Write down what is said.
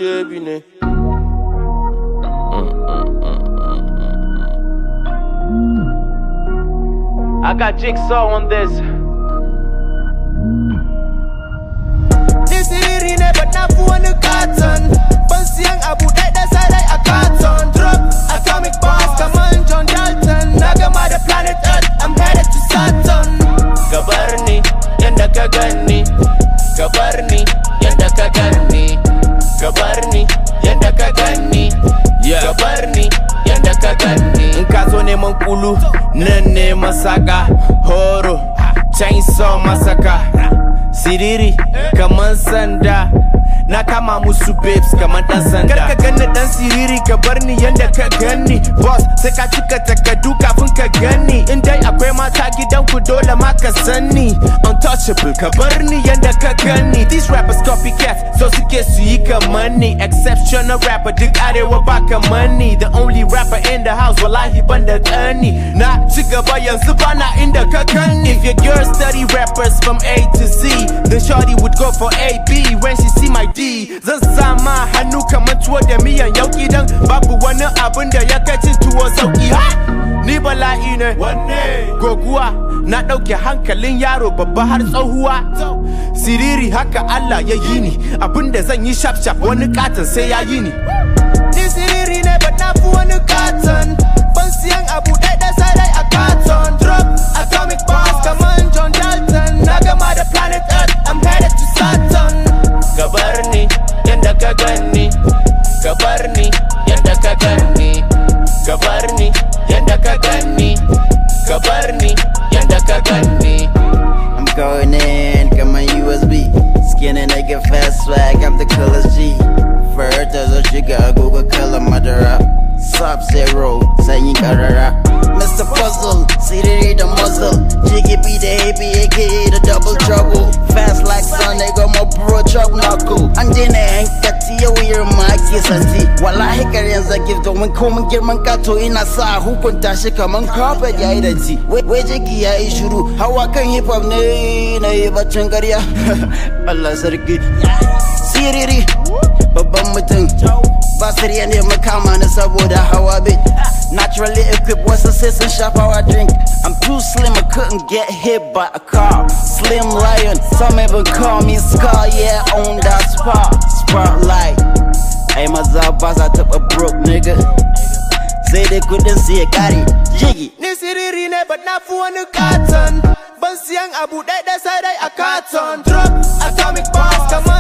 I got Jigsaw on this. This siriri ne but na fi wani katon. Ban siyan abu ɗaya sai dai a katon. Drop atomic bombs kaman John Dalton. Na gama da planet Earth, I'm headed to Saturn. Ka bar ni yanda ka ganni. Ka bar ni yanda ka ganni. Ka bar ni yanda ka ganni. Ka bar ni yanda ka ganni. In ka zo neman kulu nan ne masaka. Horo chainsaw masaka. Siriri kaman sanda. Na kama musu babes kaman dan sanda. Kar ka ganni dan siriri ka bar ni yanda ka ganni. Boss sai ka cika takardu kafin ka ganni. In dai akwai mata gidan ku dole ma ka sani. Untouchable ka bar ni yanda ka ganni. These rappers copycats so suke su yi kamar ni. Exceptional rapper duk arewa ba kamar ni. The only rapper in the house wallahi ban da ƙani. Na ci gaba yanzu bana inda ka ganni. If your girl study rappers from A to Z, then shorty would go for AB when she see my D. Zan sama hannu kamar tuwo da miyan yauki dan babu wani abin da ya kai cin tuwo sauki. Ni bala'i ne goguwa na ɗauke hankalin yaro babba har tsohuwa. Siriri haka Allah ya yi ni, abinda zan yi shaf shaf wani katon sai ya yi ni. Ni siriri ne but na fi wani katon. Ban siyan abu ɗaya sai dai a katon. Drop atomic bombs kaman John Dalton. Na gama da planet Earth, I'm headed to Saturn. Ka bar ni yanda ka ganni. Ka bar ni yanda ka ganni. Ka bar ni yanda ka ganni. Ka bar ni yanda ka ganni. I'm going in, got my USB. Skinny nigga fast swag, I'm the coolest G. First as a sugar, Google color Madara. Sub-Zero, saying Karara. Mr. Puzzle, siriri the muzzle. Jiggy be the happy, aka the double trouble. Fast like sun, they got my bro chop knuckle. And then I ain't got to you, we're my kiss and see. Wallahi Koreans I give the one come get man kato in a sa who can dash it come and carpet ya identity. Where Jiggy ya ishuru, how I can hip hop nay, eva changaria. Allah sarki. Siriri, babban mutum. Basiri and makama na saboda hawa bit. Naturally equipped, what's the system shop how I drink. I'm too slim, I couldn't get hit by a car. Slim lion, some even call me Scar, yeah, on that spotlight. Hey, my boss, I took a broke nigga. Say they couldn't see it, got it, Jiggy. Ni siriri ne but na fi wani katon. Ban siyan abu ɗaya sai dai a katon. Drop atomic bombs kaman